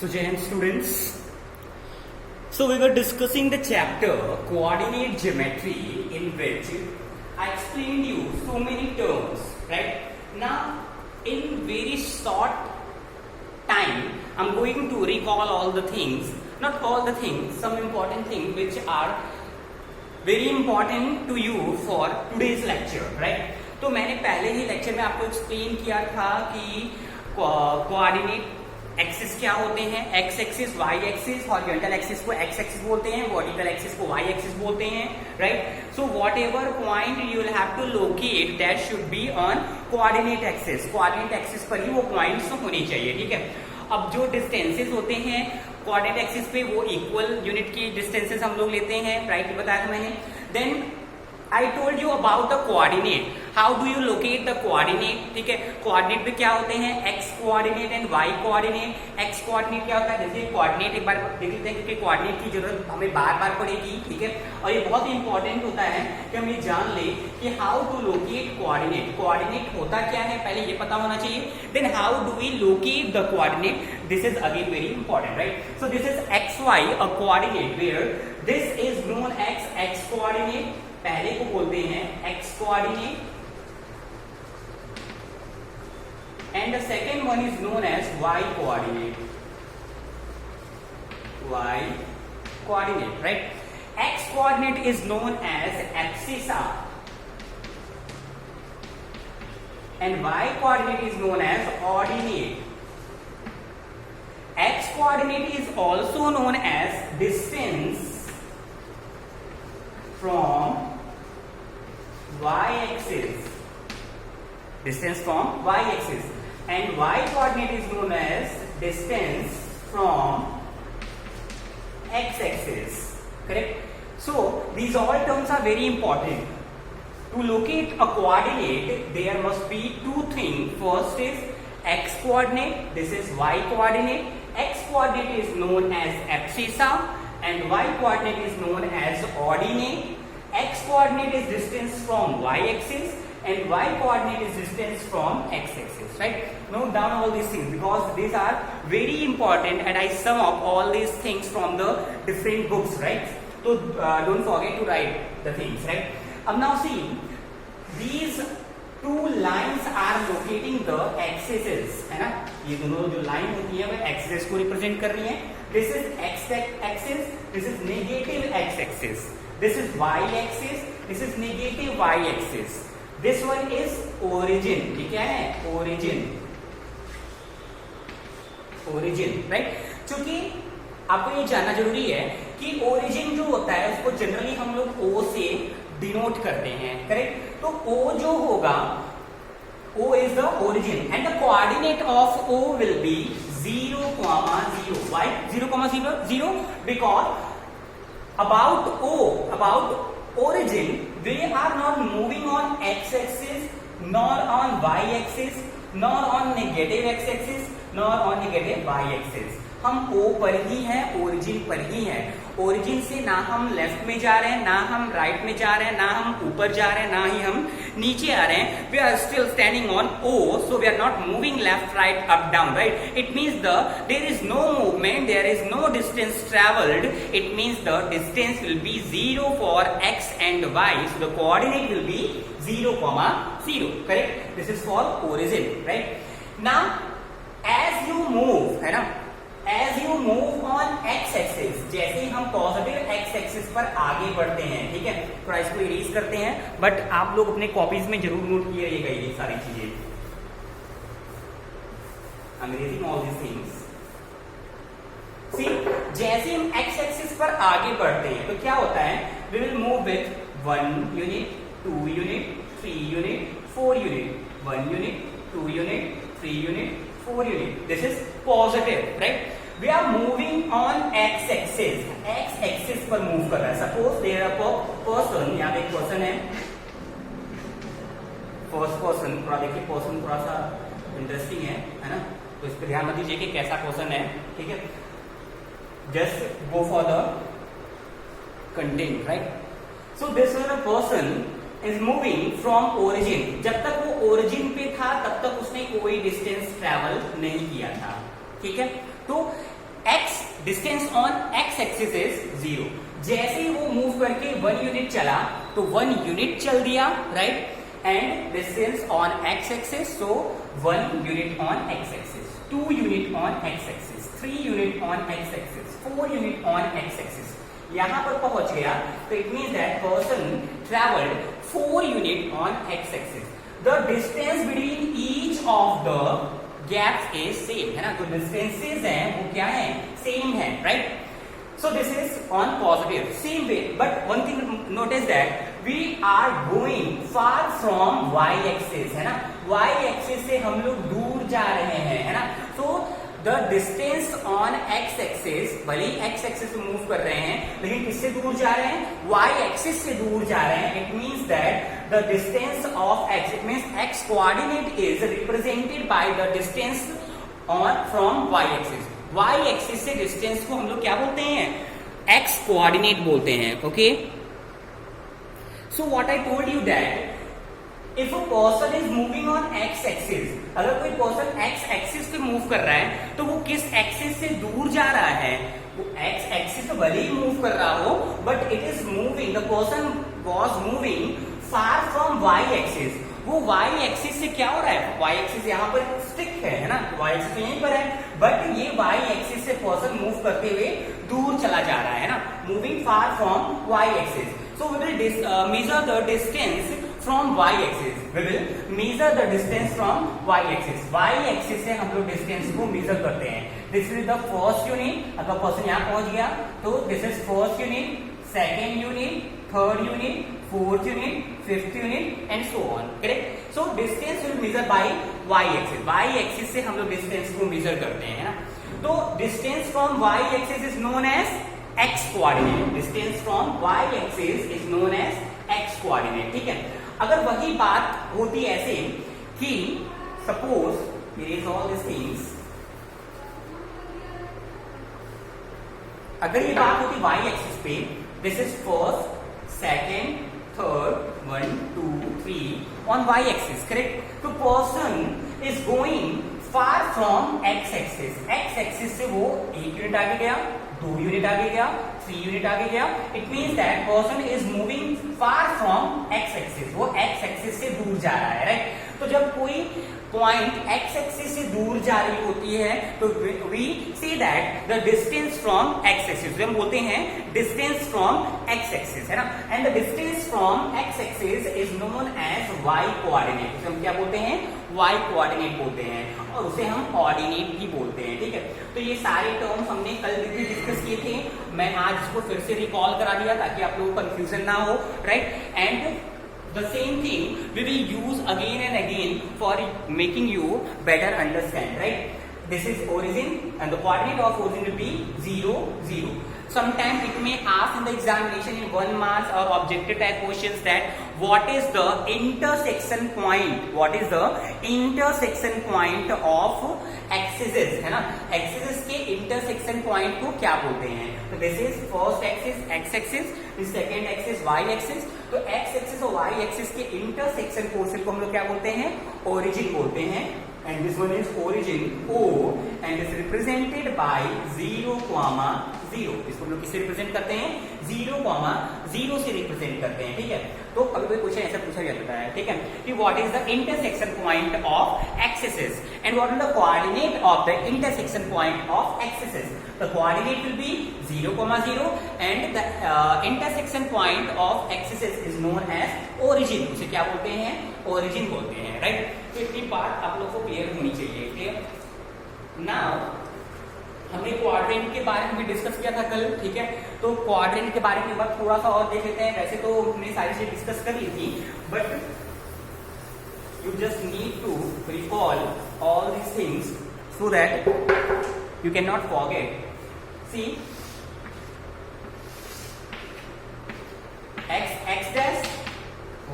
So, Jai students. So, we were discussing the chapter coordinate geometry, in which I explained you so many terms, right? Now, in very short time, I'm going to recall all the things, not all the things, some important things which are very important to you for today's lecture, right? तो मैंने पहले ही lecture में आपको explain किया था कि coordinate axis क्या होते हैं, x axis, y axis, horizontal axis को एक्स एक्सिस बोलते हैं, वर्टिकल एक्सिस को वाई एक्सिस बोलते हैं, right? So whatever point you will have to locate that should be on coordinate axis, coordinate axis पर ही वो पॉइंट्स होने चाहिए, ठीक है? अब जो डिस्टेंसेस होते हैं कोऑर्डिनेट एक्सिस पे वो इक्वल यूनिट की डिस्टेंसेस हम लोग लेते हैं, राइट? बताया था मैंने. Then I told you about the coordinate. How do you locate the coordinate? ठीक है, कोऑर्डिनेट पे क्या होते हैं, x coordinate and y coordinate. x coordinate क्या होता है, जैसे कोऑर्डिनेट एक बार देख लेते हैं क्योंकि कोऑर्डिनेट की जरूरत हमें बार बार पड़ेगी, ठीक है? और ये बहुत ही इंपॉर्टेंट होता है कि हम ये जान ले कि how to locate coordinate. Coordinate होता क्या है पहले ये पता होना चाहिए. Then how do we locate the coordinate, this is again very important, right? So this is xy, a coordinate where this is known x coordinate, पहले को बोलते हैं x coordinate, and the second one is known as y coordinate. y coordinate, right? x coordinate is known as abscissa and y coordinate is known as ordinate. x coordinate is also known as distance from y-axis, distance from y-axis, and y coordinate is known as distance from x-axis, correct? So these all terms are very important. To locate a coordinate there must be two things. First is x coordinate, this is y coordinate. X coordinate is known as abscissa and y coordinate is known as ordinate. X coordinate is distance from y axis and y coordinate is distance from x axis, right? Note down all these things because these are very important and I sum up all these things from the different books, right? So don't forget to write the things, right? Now see, these two lines are locating the axes, है ना? ये दोनों जो line होती है वो axis को represent कर रही है. This is x axis, this is negative x axis. This is y axis, this is negative y axis. This one is origin. ये क्या है? Origin. Origin, right? क्योंकि आपको ये जानना जरूरी है कि origin जो होता है उसको जनरली हम लोग O से डिनोट करते हैं, करेक्ट? तो O जो होगा, O is the origin and the coordinate of O will be 0, 0. Why 0, 0? Because about O, about origin, they are not moving on x-axis, nor on y-axis, nor on negative x-axis, nor on negative y-axis. हम O पर ही हैं, origin पर ही हैं. origin से ना हम left में जा रहे हैं, ना हम राइट में जा रहे हैं, ना हम ऊपर जा रहे हैं, ना ही हम नीचे आ रहे हैं. We are still standing on O, so we are not moving left, right, up, down, right? It means there is no movement, there is no distance traveled. It means the distance will be 0 for x and y, so the coordinate will be 0, 0, correct? This is for origin, right? Now, as you move, है ना? As you move on x axis, जैसे ही हम positive x axis पर आगे बढ़ते हैं, ठीक है? थोड़ा इसको इरेज करते हैं, बट आप लोग अपने कॉपीज में जरूर नोट किए रहिएगा ये सारी चीजें. I'm erasing all these things. See, जैसे हम x axis पर आगे बढ़ते हैं तो क्या होता है? We will move with 1 unit, 2 unit, 3 unit, 4 unit, 1 unit, 2 unit, 3 unit, 4 unit. This is positive, right? We are moving on x axis. x axis पर मूव कर रहा है. Suppose there are person, यहाँ पे एक पर्सन है. फर्स्ट पर्सन, थोड़ा देखिए पर्सन थोड़ा सा इंटरेस्टिंग है ना? तो इस पर ध्यान मत दीजिए कि कैसा पर्सन है, ठीक है? Just go for the content, right? So this is a person is moving from origin. जब तक वो origin पे था तब तक उसने कोई डिस्टेंस ट्रेवल नहीं किया था, ठीक है? तो x distance on x axis is 0। जैसे ही वो मूव करके 1 यूनिट चला तो 1 यूनिट चल दिया, right, and distance on x axis, so 1 unit on x axis, 2 unit on x axis, 3 unit on x axis, 4 unit on x axis. यहां पर पहुंच गया तो it means that person travelled 4 unit on x axis. The distance between each of the gaps is same, है ना, तो distances हैं वो क्या है, सेम है, right. So this is on positive, same way, but one thing notice that we are going far from y axis, है ना, y एक्सिस से हम लोग दूर जा रहे हैं, है ना। So the distance on x axis, भले ही x एक्सिस से मूव कर रहे हैं लेकिन किससे दूर जा रहे हैं, y एक्सिस से दूर जा रहे हैं। It means that the distance of x, it means x coordinate is represented by the distance on from y axis। y axis से distance को हम लोग क्या बोलते हैं, x coordinate बोलते हैं, okay। So what I told you that if a person is moving on x axis, अगर कोई person x axis पे move कर रहा है तो वो किस axis से दूर जा रहा है, वो x axis तो भले ही move कर रहा हो but it is moving, the person was moving far from y axis। वो y axis से क्या हो रहा है, y axis यहाँ पर स्टिक है ना, y axis यहीं पर है, बट ये y axis से पर्सन मूव करते हुए दूर चला जा रहा है ना, moving far from y axis। So we will measure the distance from y axis, we will measure the distance from y axis। y axis से हम लोग डिस्टेंस को मेजर करते हैं। This is the first unit, अगर person यहाँ पहुंच गया तो this is first unit, second unit, third unit, fourth unit, fifth unit and so on, correct. So distance will measure by y axis, y axis से हम लोग distance को major करते हैं, है ना। तो distance from y axis is known as x coordinate, distance from y axis is known as x coordinate, ठीक है। अगर वही बात होती ऐसे कि suppose it is all this things, अगर ये बात होती y एक्सिस पे, this is first, second, third, 1 2 3 on y axis, correct। तो person is going far from x axis, x axis से वो 1 यूनिट आगे गया, 2 यूनिट आगे गया, 3 यूनिट आगे गया। It means that person is moving far from x axis, वो x axis से दूर जा रहा है, राइट। तो जब कोई पॉइंट x एक्सिस से दूर जा रही होती है तो we see that the distance from x axis, हम बोलते हैं डिस्टेंस फ्रॉम x एक्सिस, है ना। And the distance from x axis is known as y coordinate, उसे हम क्या बोलते हैं, y कोऑर्डिनेट बोलते हैं, और उसे हम ऑर्डिनेट भी बोलते हैं, ठीक है। तो ये सारे टर्म्स हमने कल भी डिस्कस किए थे, मैं आज इसको फिर से रिकॉल करा दिया ताकि आप लोगों को कंफ्यूजन ना हो, right. And the same thing we will use again and again for making you better understand, right। This is origin and the coordinate of origin will be 0 0। Sometimes it may ask in the examination in 1 marks or objective type questions that what is the intersection point, what is the intersection point of axes, है ना, axes के intersection point को क्या बोलते हैं। तो this is first axis x axis, second axis y axis। तो x axis और y axis के intersection portion को हम लोग क्या बोलते हैं, origin बोलते हैं। and this one is origin O and is represented by 0, 0। इसको हम लोग किससे रिप्रेजेंट करते हैं, 0, 0 से रिप्रेजेंट करते हैं, ठीक है। तो अभी कोई क्वेश्चन ऐसा पूछा जाता है, ठीक है, कि what is the intersection point of axis and what is the coordinate of the intersection point of axis. The coordinate will be 0, 0 and the intersection point of axis is known as origin, उसे क्या बोलते हैं, origin बोलते हैं, right. तो इतनी बात आप लोग को क्लियर होनी चाहिए, क्लियर। नाउ हमने क्वाड्रेंट के बारे में भी डिस्कस किया था कल, ठीक है। तो क्वाड्रेंट के बारे में बात थोड़ा सा और देख लेते हैं। वैसे तो हमने सारी चीजें डिस्कस कर ली थी, but you just need to recall all these things so that you can not forget. See x dash,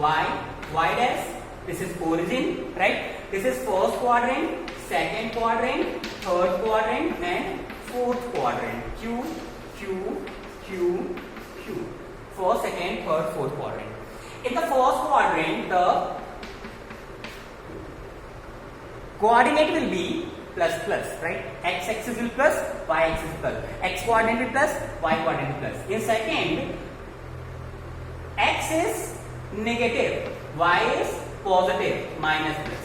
y dash, this is origin, right। this is first quadrant, second quadrant, third quadrant and fourth quadrant, q q q q, first, second, third, fourth quadrant। in the first quadrant the coordinate will be plus plus, right? X axis will plus, y axis plus. X coordinate will plus, y coordinate will plus. In second, x is negative, y is positive, minus plus.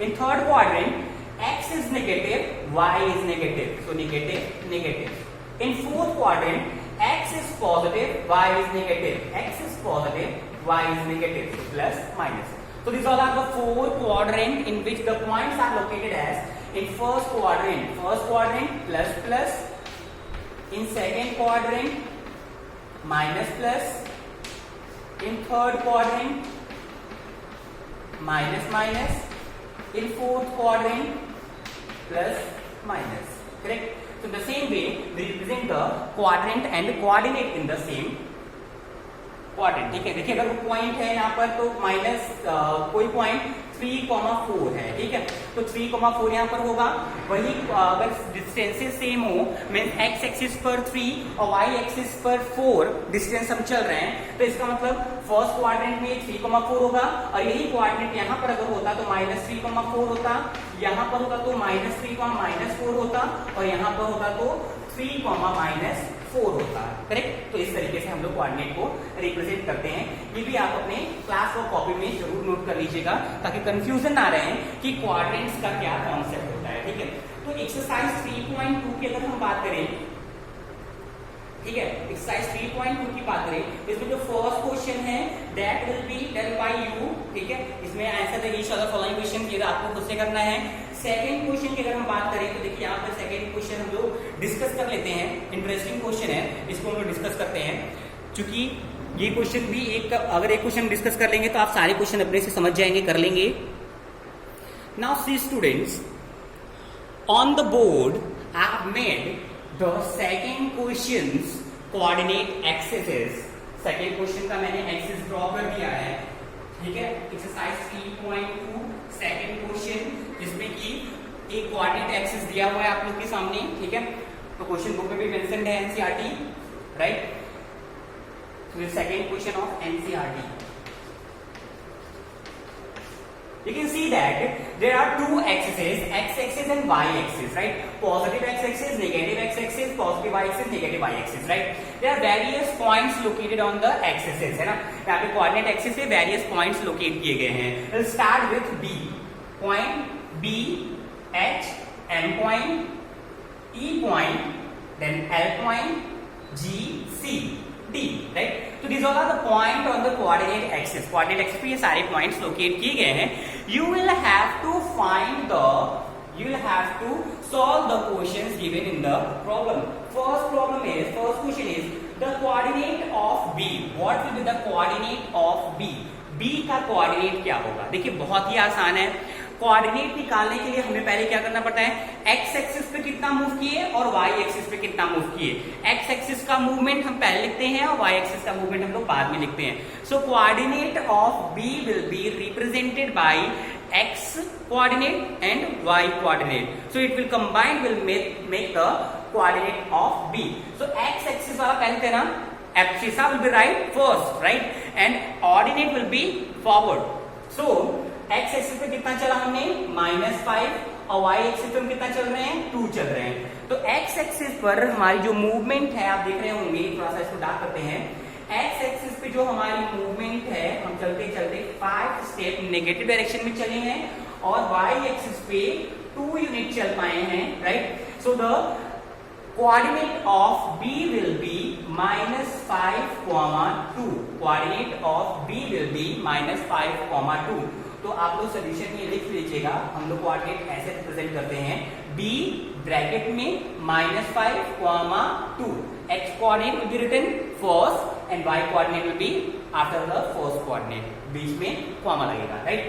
In third quadrant, x is negative, y is negative, so negative, negative. In fourth quadrant, x is positive, y is negative, x is positive, y is negative, so plus, minus. So these all are the four quadrants in which the points are located as. In first quadrant plus plus. In second quadrant, minus plus. In third quadrant, minus minus. In fourth quadrant, plus minus. Correct? So the same way we represent the quadrant and coordinate in the same quadrant. ठीक है, देखिए अगर वो point है यहाँ पर तो minus कोई पॉइंट 3,4 है, ठीक है, तो 3,4 यहाँ पर होगा. वही अगर डिस्टेंसेस सेम हो, मींस x एक्सिस पर 3 और y एक्सिस पर 4 डिस्टेंस हम चल रहे हैं, तो इसका मतलब फर्स्ट क्वाड्रेंट में 3,4 होगा और यही क्वाड्रेंट यहाँ पर अगर होता तो माइनस 3,4 होता, यहाँ पर होता तो माइनस 3,4 होता और यहाँ पर होता तो 3,4 होता है. करेक्ट? तो इस तरीके से हम लोग कोऑर्डिनेट को रिप्रेजेंट करते हैं. ये भी आप अपने क्लास वर्क कॉपी में जरूर नोट कर लीजिएगा ताकि कंफ्यूजन ना रहे कि कोऑर्डिनेट्स का क्या कॉन्सेप्ट होता है. ठीक है, तो एक्सरसाइज 3.2 की अगर हम बात करें, ठीक है, एक्सरसाइज 3.2 की बात करें, इसमें जो फर्स्ट क्वेश्चन है that will be done by you. ठीक है, इसमें answer the each other following question ये आपको खुद से करना है. सेकंड क्वेश्चन की अगर हम बात करें तो देखिए यहाँ पर सेकंड क्वेश्चन हम लोग डिस्कस कर लेते हैं. इंटरेस्टिंग क्वेश्चन है, इसको हम लोग डिस्कस करते हैं. क्योंकि ये क्वेश्चन भी अगर एक क्वेश्चन डिस्कस कर लेंगे तो आप सारे क्वेश्चन अपने से समझ जाएंगे, कर लेंगे. Now see students, on the board I have made the second questions coordinate axis. Second question का मैंने एक्सिस ड्रॉ कर दिया है. ठीक है, एक्सरसाइज 3.2 सेकंड क्वेश्चन जिसमें कि एक कोऑर्डिनेट एक्सिस दिया हुआ है आप लोग के सामने. ठीक है, तो क्वेश्चन बुक में भी मेंशन्ड है एनसीईआरटी, राइट. तो ये second question of NCERT. You can see that there are two axes, x-axis and y-axis, right? Positive x-axis, negative x-axis, positive y-axis, negative y-axis, right? There are various points located on the axes, है ना? यहाँ पे coordinate axis पे various points locate किए गए हैं. We'll start with B, point B, H, M point, E point, then L point, G, C, D, right? So these all are the point on the coordinate axis. Coordinate axis पे ये सारे points locate किए गए हैं. You will have to solve the questions given in the problem. First question is the coordinate of B. What will be the coordinate of B? B का coordinate क्या होगा? देखिए बहुत ही आसान है. कोऑर्डिनेट निकालने के लिए हमें पहले क्या करना पड़ता है, एक्स एक्सिस पे कितना मूव किए और वाई एक्सिस पे कितना मूव किए. एक्स एक्सिस का मूवमेंट हम पहले लिखते हैं और वाई एक्सिस का मूवमेंट हम लोग बाद में लिखते हैं. So coordinate of B will be represented by X coordinate and Y coordinate. So it will combine will make the coordinate of B. So X axis वाला पहले थे ना, abscissa will be right first, right, and ordinate will be forward. So X axis पे कितना चला हमने -5 और Y axis पे हम कितना चल रहे हैं 2 चल रहे हैं. तो एक्स एक्सिस पर हमारी जो मूवमेंट है आप देख रहे होंगे, थोड़ा सा इसको डार्क करते हैं. एक्स एक्सिस पे जो हमारी मूवमेंट है हम चलते चलते 5 स्टेप नेगेटिव डायरेक्शन में चले हैं और वाई एक्सिस पे 2 यूनिट चल पाए हैं, right. So the coordinate of B will be -5, 2. Coordinate of B will be -5, 2. तो आप लोग सोल्यूशन में लिख लीजिएगा. हम लोग कोऑर्डिनेट ऐसे रिप्रेजेंट करते हैं, B ब्रैकेट में -5, 2. X coordinate will be written first and Y coordinate will be after the first coordinate. बीच में कॉमा लगेगा, right.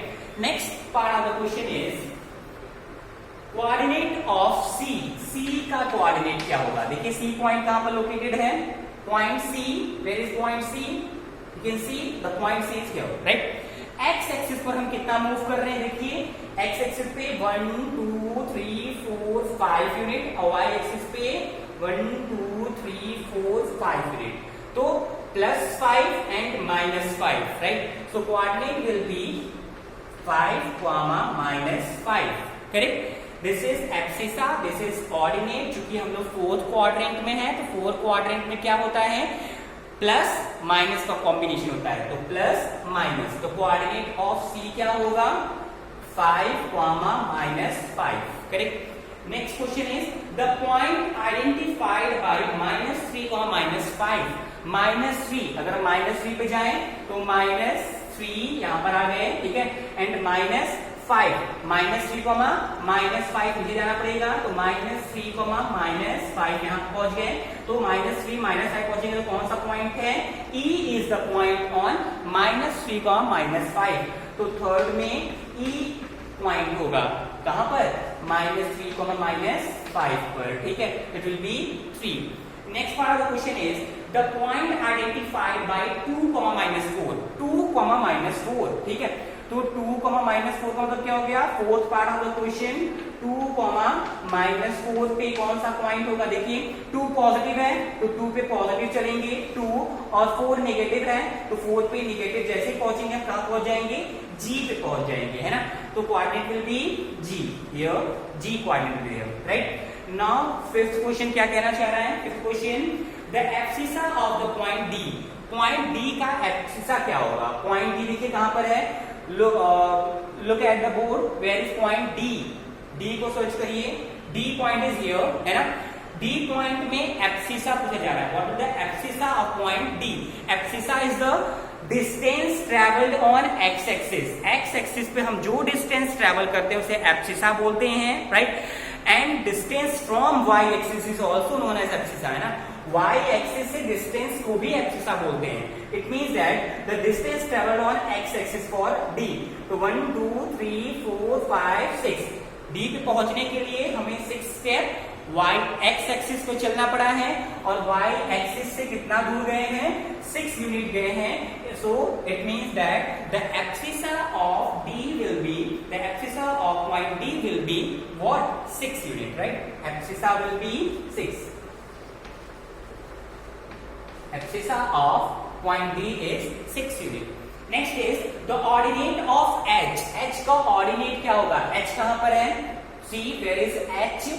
Next part of the question is coordinate of C. C का coordinate क्या होगा? देखिए C point कहां पर located है, point C. Where is point C? You can see the point C is here, right. X axis पर हम कितना मूव कर रहे हैं, देखिए एक्स एक्सिस पे 1 2 3 4 5 यूनिट और वाई एक्सिस पे 1 2 3 4 5 यूनिट. तो +5 and -5, right. So coordinate will B 5, -5. Correct. This is abscissa, this is ordinate. चूंकि हम लोग फोर्थ क्वाड्रेंट में है, तो फोर्थ क्वाड्रेंट में क्या होता है, प्लस माइनस का कॉम्बिनेशन होता है, तो प्लस माइनस। तो कोऑर्डिनेट ऑफ सी क्या होगा, 5, -5, correct. Next question is the point identified by -3, -5। -3, अगर -3 पे जाएं तो -3 यहां पर आ गए, ठीक है, एंड -5, -3, -5 नीचे जाना पड़ेगा, तो -3, -5 यहां पहुंच गए, तो -3, -5 पहुंचेंगे तो कौन सा पॉइंट है, E is the point on -3, -5। तो थर्ड में E पॉइंट होगा, कहां पर, -3, -5 पर, ठीक है, it will be 3। Next part of the question is the point identified by 2, -4, 2, -4, ठीक है। तो 2, -4 का मतलब क्या हो गया, fourth part of the question, 2, -4 पे कौन सा पॉइंट होगा, देखिए 2 पॉजिटिव है तो 2 पे पॉजिटिव चलेंगे, 2 और 4 नेगेटिव है तो 4 पे नेगेटिव, जैसे पहुंचेंगे आप कहां पहुंच जाएंगे, G पे पहुंच जाएंगे, है ना। तो coordinate will B G, here G coordinate will be here, right. Now fifth question क्या कहना चाह रहा है, fifth question, the abscissa of the point D, point D का एब्सिसा क्या होगा, पॉइंट D देखिए कहां पर है, look at the board, where is point D, D को सर्च करिए, D point is here, है ना। D point में एब्सिसा पूछा जा रहा है, what is the abscissa of point D, abscissa is the distance traveled on x axis, x axis पे हम जो डिस्टेंस ट्रेवल करते हैं उसे एब्सिसा बोलते हैं, right. And distance from y axis is also known as abscissa, है ना, y axis से डिस्टेंस को भी एब्सिसा बोलते हैं। It means that the distance travelled on x axis for D, तो 1, 2, 3, 4, 5, 6, D पे पहुंचने के लिए हमें 6 स्टेप x एक्सिस पे चलना पड़ा है, और y एक्सिस से कितना दूर गए हैं, 6 यूनिट गए हैं। So it means that the abscissa of D will be, the abscissa of point D will be what, 6 unit, right? Abscissa will be 6. Abscissa of point D is 6 unit. Next is the ordinate of H. H का ordinate क्या होगा, H कहां पर है, see where is H,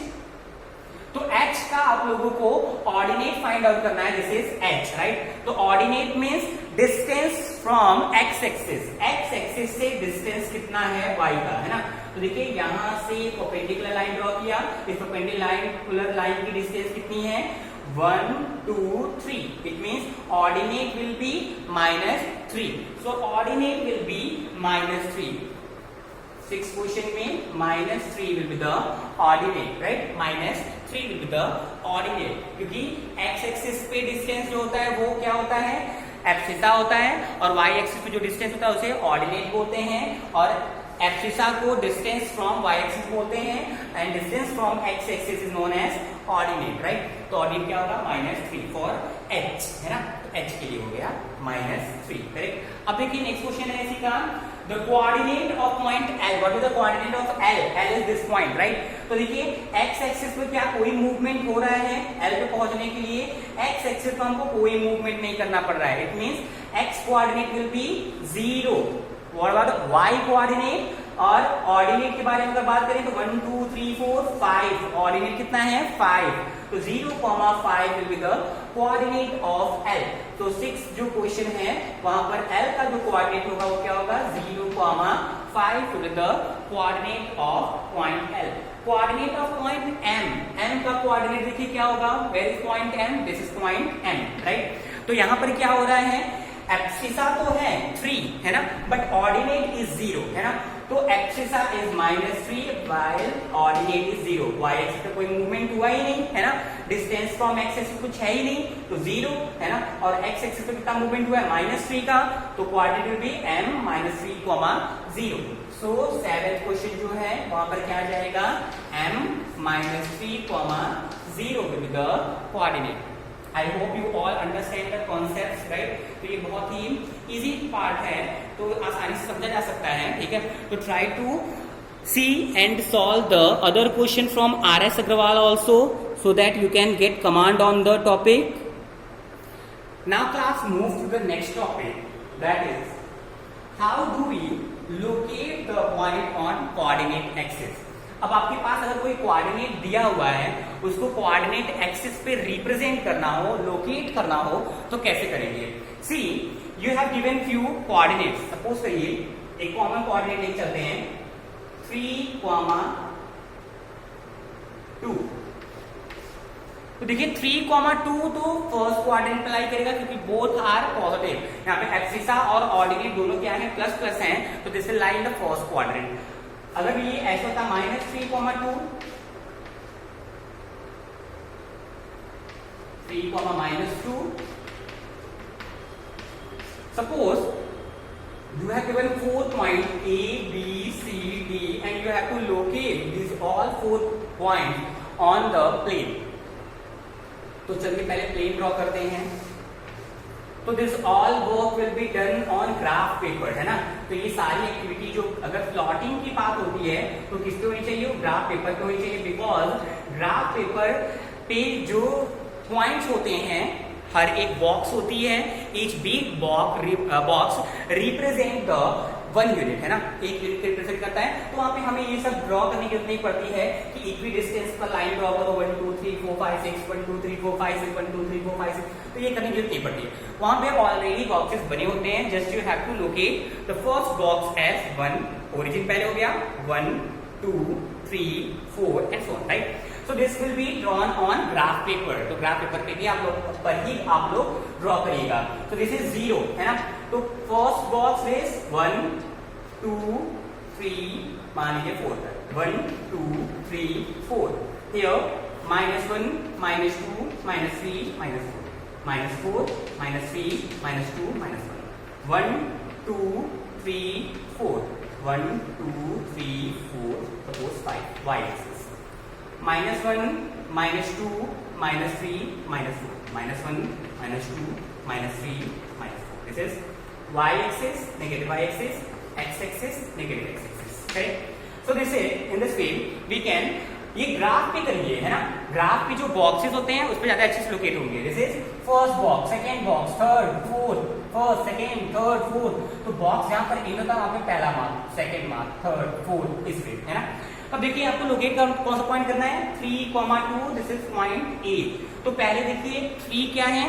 तो H का आप लोगों को ऑर्डिनेट फाइंड आउट करना है, दिस इज H, राइट। तो ordinate means distance from x axis, x axis से डिस्टेंस कितना है y का, है ना। तो देखिए यहां से परपेंडिकुलर लाइन ड्रॉ किया, इस परपेंडिकुलर लाइन की डिस्टेंस कितनी है, 1, 2, 3, it means ordinate will B -3, so ordinate will B -3। 6 question में -3 will be the ordinate, right? -3 will be the ordinate, क्योंकि x एक्सिस पे डिस्टेंस जो होता है वो क्या होता है, एब्सिसा होता है, और y एक्सिस पे जो डिस्टेंस होता है उसे ऑर्डिनेट बोलते हैं, और एब्सिसा को डिस्टेंस फ्रॉम y एक्सिस बोलते हैं, and distance from x axis is known as ordinate, right. तो ऑर्डिनेट क्या होगा, -3 फॉर h, है ना, तो h के लिए हो गया -3, करेक्ट। अब देखिए नेक्स्ट क्वेश्चन है इसी का, the coordinate of point L, what is the coordinate of L, L is this point, right? तो देखिए x एक्सिस पे क्या कोई मूवमेंट हो रहा है, L पे पहुंचने के लिए x एक्सिस पे हमको कोई मूवमेंट नहीं करना पड़ रहा है, it means x coordinate will be 0, what about the y coordinate, और ऑर्डिनेट के बारे में अगर बात करें तो 1, 2, 3, 4, 5, ऑर्डिनेट कितना है, 5, तो 0,5 will be the coordinate of L। तो 6 जो क्वेश्चन है वहां पर L का जो कोऑर्डिनेट होगा वो क्या होगा, 0,5 will be the coordinate of point L। Coordinate of point M, M का कोऑर्डिनेट देखिए क्या होगा, where is point M, this is point M, right. तो यहां पर क्या हो रहा है, एब्सिसा तो है 3, है ना, बट ऑर्डिनेट इज 0, है ना। तो abscissa is -3 while ordinate is 0, y axis पे कोई मूवमेंट हुआ ही नहीं, है ना, डिस्टेंस फ्रॉम x एक्सिस कुछ है ही नहीं, तो 0, है ना, और x एक्सिस पे कितना मूवमेंट हुआ है, -3 का, तो coordinate will B m -3, 0। So 7th question जो है वहां पर क्या आ जाएगा, m -3, 0 will be the coordinate. I hope you all understand the concept, right. तो ये बहुत ही इजी पार्ट है, तो आसानी से समझा जा सकता है, ठीक है। तो try to see and solve the other question from RS Agrawal also, so that you can get command on the topic. Now class move to the next topic, that is how do we locate the point on coordinate axis. अब आपके पास अगर कोई coordinate दिया हुआ है, उसको coordinate axis पे represent करना हो, लोकेट करना हो, तो कैसे करेंगे? See you have given few coordinates. Suppose करिए एक कॉमन कोऑर्डिनेट लेके चलते हैं 3,2। तो देखिए 3,2 तो फर्स्ट कोऑर्डिनेट अप्लाई करेगा क्योंकि बोथ आर पॉजिटिव। यहाँ पे एब्सिसा और ऑर्डिनेट दोनों क्या है, प्लस प्लस हैं, तो this will lie in the first quadrant. अगर ये ऐसा होता -3,2 3,-2, suppose you have given 4 points A, B, C, D and you have to locate these all 4 points on the plane। तो चलिए पहले प्लेन ड्रॉ करते हैं। तो this all work will be done on graph paper, है ना। तो ये सारी एक्टिविटी जो अगर प्लॉटिंग की बात होती है तो किसपे होनी चाहिए, ग्राफ पेपर पे होनी चाहिए, बिकॉज ग्राफ पेपर पे जो पॉइंट्स होते हैं, हर एक बॉक्स होती है, each big box represent the 1 unit, है ना, एक यूनिट रिप्रेजेंट करता है। तो वहां पे हमें ये सब ड्रॉ करने की जरूरत नहीं पड़ती है कि इक्वी डिस्टेंस पर लाइन ड्रॉ करो 1 2 3 4 5 6 1 2 3 4 5 6 1 2 3 4 5 6, तो ये करने की जरूरत नहीं पड़ती है। वहां पे ऑलरेडी बॉक्सेस बने होते हैं, just you have to locate the first box as 1, origin पहले हो गया 1 2 3 4 and so on, right. So this will be drawn on graph paper। तो ग्राफ पेपर पे भी आप लोग ड्रॉ करिएगा। तो दिस इज 0, है ना। तो फर्स्ट बॉक्स इज 1 2 3 मान लीजिए 4 तक 1 2 3 4। Here -1 -2 -3 -4 -4 -3 -2 -1 1 2 3 4 1 2 3 4 suppose 5 y axis -1 -2 -3 -4 -1 -2 -3 -4। This is y axis, negative y axis, x axis, negative x axis, correct? So this is in this way we can, ये graph पे करिए, है ना। ग्राफ पे जो बॉक्सेस होते हैं उस पे ज्यादा एक्सिस लोकेट होंगे। This is first box, second box, third fourth, first second third fourth. तो बॉक्स यहाँ पर इन होता है, वहां पे पहला mark, second mark, third fourth, इस पे, है ना। अब देखिए आपको लोकेट कौन सा पॉइंट करना है, 3,2, दिस इज पॉइंट A। तो पहले देखिए 3 क्या है,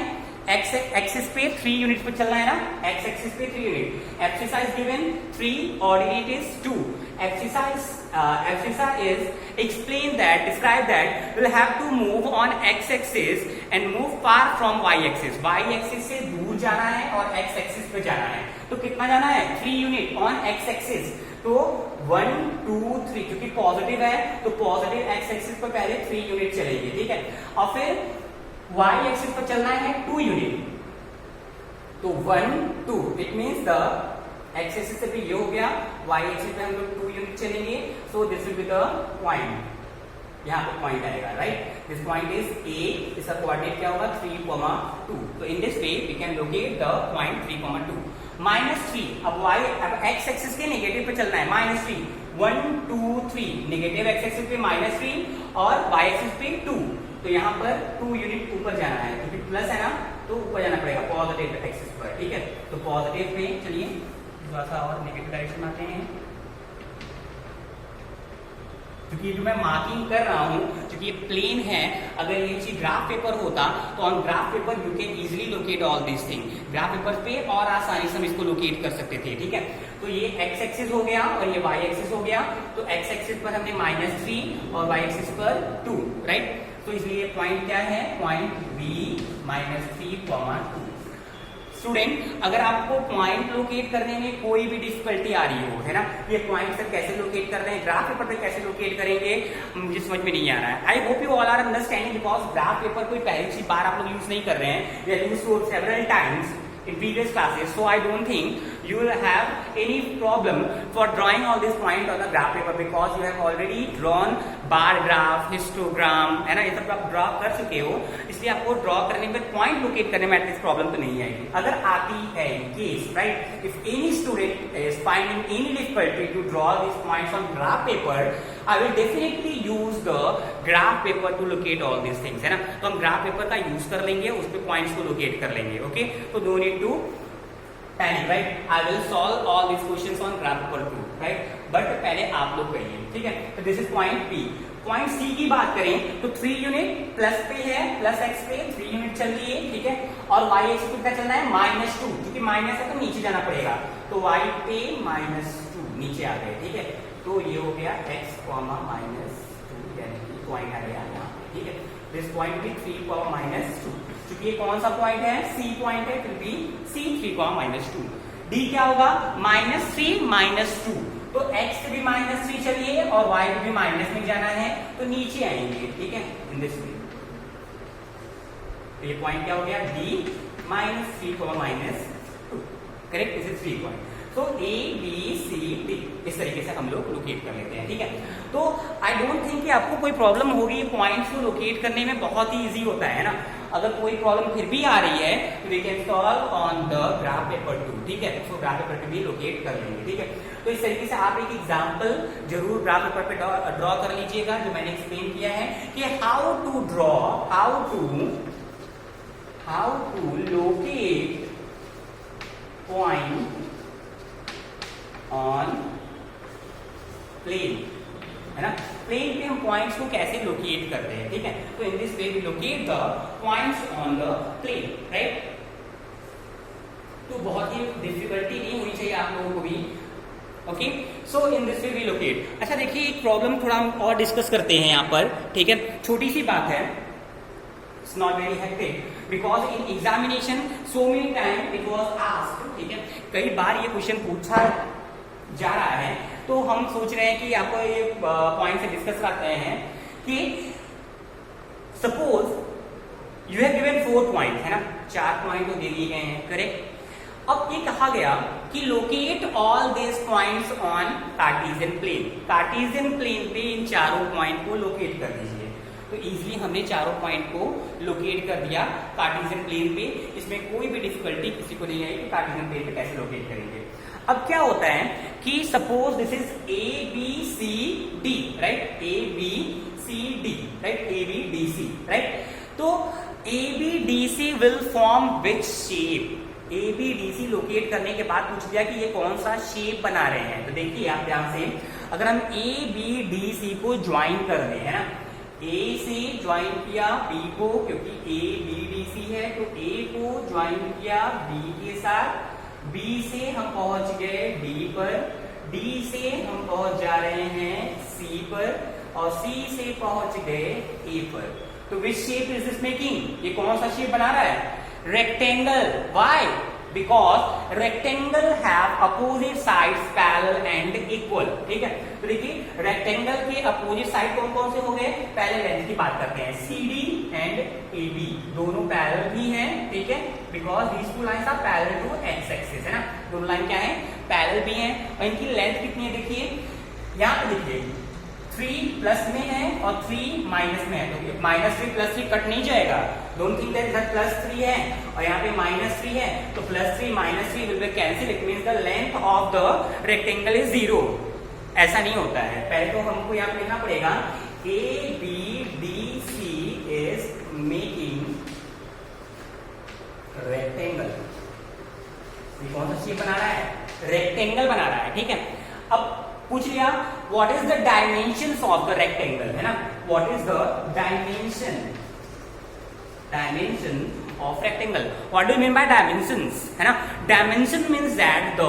x एक्सिस पे 3 यूनिट पे चलना है ना, x एक्सिस पे 3 unit. Abscissa is given 3, ordinate is 2। Abscissa is explain that, describe that we'll have to move on x axis and move far from y axis। y axis से दूर जाना है और x axis पे जाना है। तो कितना जाना है, 3 यूनिट ऑन x axis। तो 1 2 3, क्योंकि पॉजिटिव है तो पॉजिटिव x एक्सिस पर पहले 3 यूनिट चलेगी, ठीक है। और फिर y एक्सिस पर चलना है 2 यूनिट। तो 1 2, it means the x axis से भी ये हो गया, y एक्सिस पे हम लोग 2 यूनिट चलेंगे। So this will be the point, यहाँ पे पॉइंट आएगा, right. This point is A, इसका कोऑर्डिनेट क्या होगा 3,2। तो in this way we can locate the point 3,2। -3, अब x एक्सिस के नेगेटिव पे चलना है, -3 1 2 3, नेगेटिव x एक्सिस पे -3 और y एक्सिस पे 2। तो यहाँ पर 2 यूनिट ऊपर जाना है, क्योंकि प्लस है ना, तो ऊपर जाना पड़ेगा पॉजिटिव एक्सिस पर, ठीक है। तो पॉजिटिव पे चलिए थोड़ा सा और नेगेटिव डायरेक्शन आते हैं, क्योंकि जो मैं मार्किंग कर रहा हूं, क्योंकि ये प्लेन है, अगर ये चीज ग्राफ पेपर होता तो on graph paper you can easily locate all this thing. Graph paper पे और आसानी से हम इसको लोकेट कर सकते थे, ठीक है। तो ये x एक्सिस हो गया और ये y एक्सिस हो गया। तो x एक्सिस पर हमने -3 और y एक्सिस पर 2, राइट। तो इसलिए पॉइंट क्या है, पॉइंट B -3,2। स्टूडेंट, अगर आपको पॉइंट लोकेट करने में कोई भी डिफिकल्टी आ रही हो, है ना, ये पॉइंट सर कैसे लोकेट कर रहे हैं, ग्राफ पेपर पे कैसे लोकेट करेंगे, मुझे समझ में नहीं आ रहा है। I hope you all are understanding, because graph paper कोई पहली सी बार आप लोग यूज नहीं कर रहे हैं, we have used for several times in previous classes, so I don't think you will have any problem for drawing all these points on the graph paper, because you have already drawn bar graph, histogram, है ना, ये सब आप draw कर चुके हो, इसलिए आपको ड्रॉ करने में, पॉइंट लोकेट करने में एटलीस्ट प्रॉब्लम तो नहीं आएगी। अगर आती है case, right, if any student is finding any difficulty to draw this points on graph paper, I will definitely use the graph paper to locate all this things, है ना। तो हम ग्राफ पेपर का यूज कर लेंगे, उस पर points को लोकेट कर लेंगे, ओके। तो don't need to panic, right? I will solve all these questions on graph paper too, right? But पहले आप लोग करिए, ठीक है। तो this is point B. Point C की बात करें तो 3 यूनिट प्लस पे है, प्लस एक्स पे 3 यूनिट चल रही है, ठीक है। और वाई एक्स कितना चलना है -2, क्योंकि माइनस है तो नीचे जाना पड़ेगा, तो वाई पे -2 नीचे आ गए, ठीक है। तो ये हो गया x, -2 यानी कि पॉइंट आ गया यहाँ पे, ठीक है। दिस पॉइंट भी 3, -2, क्योंकि ये कौन सा पॉइंट है, सी पॉइंट है, फिर भी सी 3, -2। डी क्या होगा, -3, -2, तो x से भी -3 चलिए और y को भी माइनस में जाना है तो नीचे आएंगे, ठीक है, इन दिस वे। तो ये पॉइंट क्या हो गया, D -3, -2, correct, this is 3 point. तो A, B, C, D इस तरीके से हम लोग लोकेट कर लेते हैं, ठीक है। तो आई डोंट थिंक कि आपको कोई प्रॉब्लम होगी, पॉइंट्स को लोकेट करने में बहुत ही इजी होता है ना। अगर कोई प्रॉब्लम फिर भी आ रही है तो we can solve on the graph paper 2, ठीक है। तो ग्राफ पेपर 2 भी लोकेट कर लेंगे, ठीक है। तो इस तरीके से आप एक एग्जांपल जरूर ग्राफ पेपर पे ड्रॉ कर लीजिएगा, जो मैंने एक्सप्लेन किया है कि how to draw, how to locate point on plane, है ना। प्लेन पे हम पॉइंट्स को कैसे लोकेट करते हैं, ठीक है। तो in this way we locate the points on the plane, right. तो बहुत ही डिफिकल्टी नहीं होनी चाहिए आप लोगों को भी, okay. So in this way we locate. अच्छा देखिए, एक प्रॉब्लम थोड़ा हम और डिस्कस करते हैं यहाँ पर, ठीक है। छोटी सी बात है, it's not very hectic because in examination so many time it was asked, ठीक है। कई बार ये क्वेश्चन पूछा जा रहा है, तो हम सोच रहे हैं कि आपको ये पॉइंट से डिस्कस करते हैं कि suppose you have given 4 point, है ना, 4 पॉइंट तो दे दिए गए हैं, करेक्ट। अब ये कहा गया कि locate all this points on Cartesian plane. Cartesian plane पे इन चारों पॉइंट को लोकेट कर दीजिए। तो इजीली हमने चारों पॉइंट को लोकेट कर दिया कार्टेशियन प्लेन पे। इसमें कोई भी डिफिकल्टी किसी को नहीं है कि कार्टेशियन प्लेन पे कैसे लोकेट करेंगे। अब क्या होता है कि suppose this is A B C D, right, A B C D, right, A B D C, right. तो A B D C will form which shape. A B D C locate करने के बाद पूछ दिया कि ये कौन सा शेप बना रहे हैं। तो देखिए आप ध्यान से, अगर हम ए बी डी सी को ज्वाइन कर दें, है ना, ए से ज्वाइन किया बी को, क्योंकि ए बी डी सी है, तो ए को ज्वाइन किया बी के साथ, बी से हम पहुंच गए डी पर, डी से हम पहुंच जा रहे हैं सी पर, और सी से पहुंच गए ए पर। तो which shape is this making, ये कौन सा शेप बना रहा है, rectangle. Why, because rectangle have opposite sides parallel and equal, ठीक है। तो देखिए रेक्टेंगल के अपोजिट साइड कौन कौन से हो गए, पहले लेंथ की बात करते हैं, C D and A B दोनों पैरेलल भी हैं, ठीक है, because these two lines are parallel to X axis, है ना। दोनों लाइन क्या है, पैरेलल भी हैं, और इनकी लेंथ कितनी है, देखिए यहाँ पे देखिए 3 प्लस में है और 3 माइनस में है, तो -3 + 3 कट नहीं जाएगा। डोंट थिंक दैट इधर +3 है और यहाँ पे -3 है, तो +3 -3 will be cancel, it means the length of the rectangle is 0। ऐसा नहीं होता है। पहले तो हमको यहाँ पे लिखना पड़ेगा A B D C is making rectangle. ये कौन सा शेप बना रहा है, रेक्टेंगल बना रहा है, ठीक है। अब पूछ लिया what is the dimensions of the rectangle, है ना, what is the dimension of rectangle. What do you mean by dimensions, है ना। Dimension means that the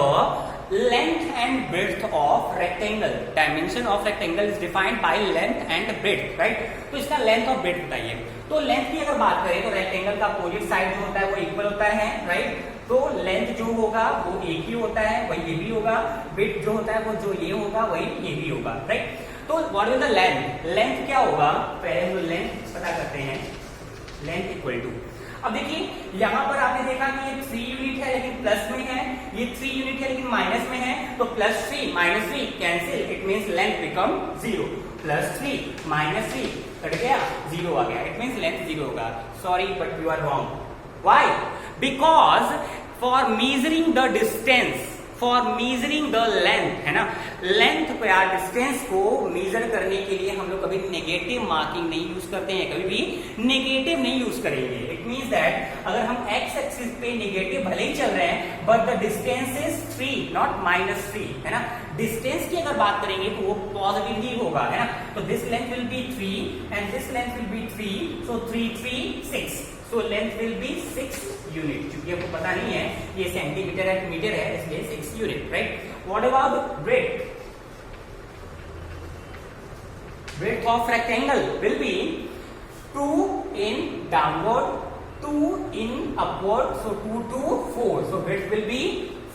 length and breadth of rectangle. Dimension of rectangle is defined by length and breadth, right. तो इसका length और breadth बताइए। तो length की अगर बात करें तो रेक्टेंगल का अपोजिट साइड जो होता है वो इक्वल होता है, राइट। तो लेंथ जो होगा वो एक ही होता है, वही ये भी होगा। ब्रेड्थ जो होता है वो जो ये होगा वही ये भी होगा, राइट। तो what is the length, length क्या होगा, पहले हम लेंथ पता करते हैं। लेंथ इक्वल टू, अब देखिए यहाँ पर आपने देखा कि ये 3 यूनिट है लेकिन प्लस में है, ये 3 यूनिट है लेकिन माइनस में है, तो +3 -3 cancel, it means length become 0। +3 -3 cut गया, 0 आ गया, इट मींस लेंथ 0 होगा। Sorry but you are wrong. Why, because for measuring the distance, for measuring the length, है ना, लेंथ को या डिस्टेंस को मेजर करने के लिए हम लोग कभी नेगेटिव मार्किंग नहीं यूज करते हैं, कभी भी नेगेटिव नहीं यूज करेंगे। इट मींस दैट अगर हम एक्स एक्सिस पे नेगेटिव भले ही चल रहे हैं but the distance is 3 not -3, है ना। डिस्टेंस की अगर बात करेंगे तो वो पॉजिटिव ही होगा, है ना। तो this length will be 3 and this length will be 3, so 3 3 6, so length will be 6 unit. क्योंकि आपको पता नहीं है ये सेंटीमीटर है मीटर है, इसलिए 6 unit, right. What about breadth? Breadth of rectangle will be 2 in downward, 2 in upward, so 2 to 4. So breadth will be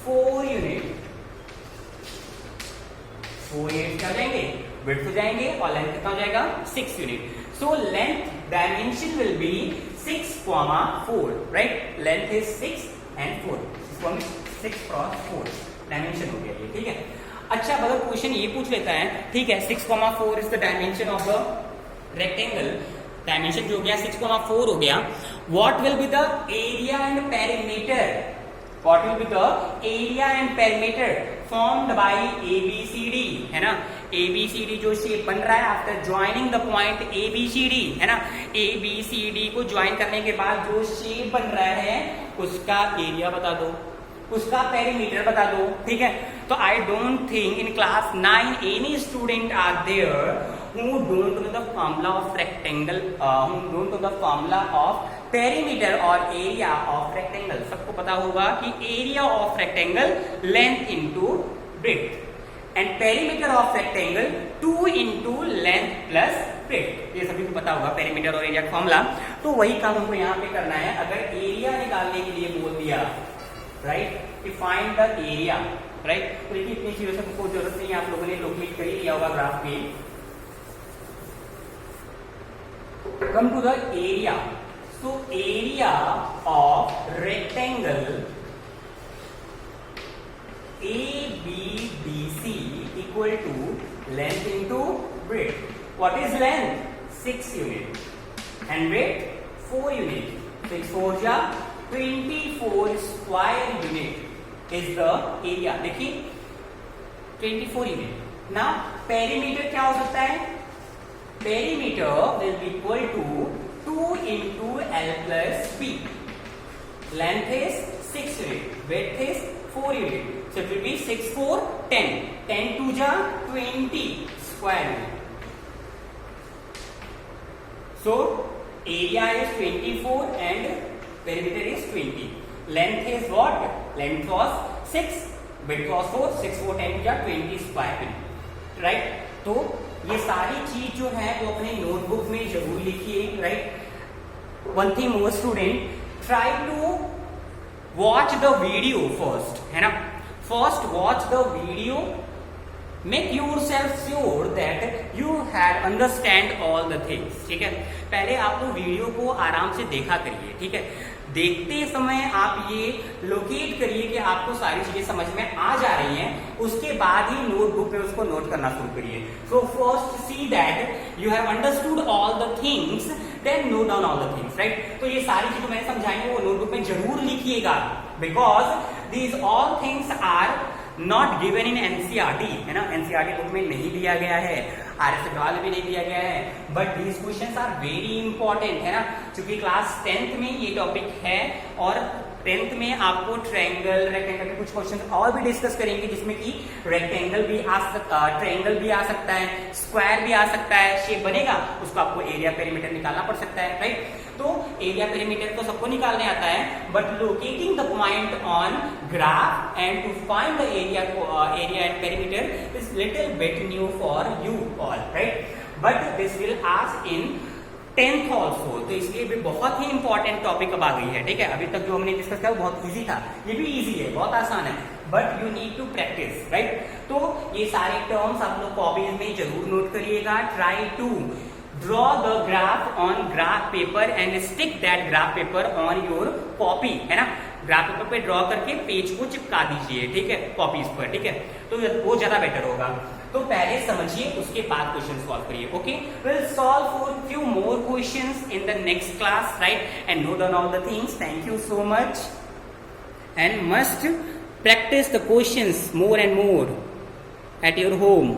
4 unit. 4 unit क्या जाएंगे? Breadth हो जाएंगे और length कितना हो जाएगा? 6 unit. So length dimension will be 6, 4, right? Length is 6 and 4. 6 cross 4 dimension हो गया ये, ठीक है। अच्छा, अगर क्वेश्चन ये पूछ लेता है, ठीक है, 6,4 is the dimension of the rectangle, dimension जो हो गया 6,4 हो गया, what will be the area and perimeter? What will be the area and perimeter formed by ABCD, है ना। ABCD जो शेप बन रहा है after joining the point ABCD, है ना। ABCD को ज्वाइन करने के बाद जो शेप बन रहा है उसका एरिया बता दो, उसका पेरीमीटर बता दो, ठीक है। तो I don't think in class 9 any student are there who don't know the formula of rectangle, who don't know the formula of perimeter और एरिया ऑफ रेक्टेंगल। सबको पता होगा कि area of rectangle length into breadth and perimeter of rectangle 2 into length plus breadth. ये सभी को पता होगा पेरीमीटर और एरिया का फॉर्मूला। तो वही काम हमको यहाँ पे करना है। अगर एरिया निकालने के लिए बोल दिया, राइट, कि फाइंड द एरिया, राइट, तो देखिए इतनी चीजों से आपको जरूरत नहीं है, आप लोगों ने लोकेट कर ही लिया होगा ग्राफ पे। Come to the area, so area of rectangle ABDC equal to length into breadth. What is length? 6 unit and breadth 4 unit. 6 4 जा 24 square unit is the area. देखिए 24 यूनिट। ना पेरीमीटर क्या हो सकता है? Perimeter will be equal to 2 into L plus B. Length is 6 unit, width is 4 unit. So it will be 6 4 10. 10 2 ja 20 square unit. So area is 24 and perimeter is 20. Length is what? Length was 6, width was 4, 6 4 10 या 20 square unit, right? तो ये सारी चीज जो है वो अपने notebook में जरूर लिखिए, right. One thing more student, try to watch the video first, है ना। First watch the video, make yourself sure that you had understand all the things, ठीक है। पहले आप लोग वीडियो को आराम से देखा करिए, ठीक है। देखते समय आप ये लोकेट करिए कि आपको सारी चीजें समझ में आ जा रही हैं, उसके बाद ही नोटबुक में उसको नोट करना शुरू करिए। So first see that you have understood all the things, then note down all the things, right. तो ये सारी चीजें मैंने समझाई वो नोटबुक में जरूर लिखिएगा, because these all things are not given in NCERT, है ना। एनसीईआरटी बुक में नहीं दिया गया है, आरएस अग्रवाल में भी नहीं दिया गया है, but these questions are very important, है ना। क्योंकि क्लास 10th में ये टॉपिक है और 10th में आपको ट्रायंगल, रेक्टेंगल के कुछ क्वेश्चन और भी डिस्कस करेंगे, जिसमें कि रेक्टेंगल भी आ सकता, ट्रायंगल भी आ सकता है, स्क्वायर भी आ सकता है, शेप बनेगा, उसको आपको एरिया पेरीमीटर निकालना पड़ सकता है, राइट। तो एरिया पेरीमीटर तो सबको निकालने आता है, but locating the point on graph and to find the area and perimeter is little bit new for you all, right. But this will ask in 10th also, तो इसलिए भी बहुत ही इंपॉर्टेंट टॉपिक अब आ गई है, ठीक है। अभी तक जो हमने डिस्कस किया वो बहुत इजी था, ये भी इजी है, बहुत आसान है, but you need to practice, right. तो ये सारे टर्म्स आप लोग कॉपीज में जरूर नोट करिएगा। Try to draw the graph on graph paper and stick that graph paper on your copy, है ना। ग्राफ पेपर पे ड्रॉ करके पेज को चिपका दीजिए, ठीक है, कॉपीज पर, ठीक है। तो वो ज्यादा बेटर होगा। तो पहले समझिए, उसके बाद क्वेश्चन सॉल्व करिए, okay. Will solve for few more questions in the next class, right, and note down all the things. Thank you so much and must practice the questions more and more at your home.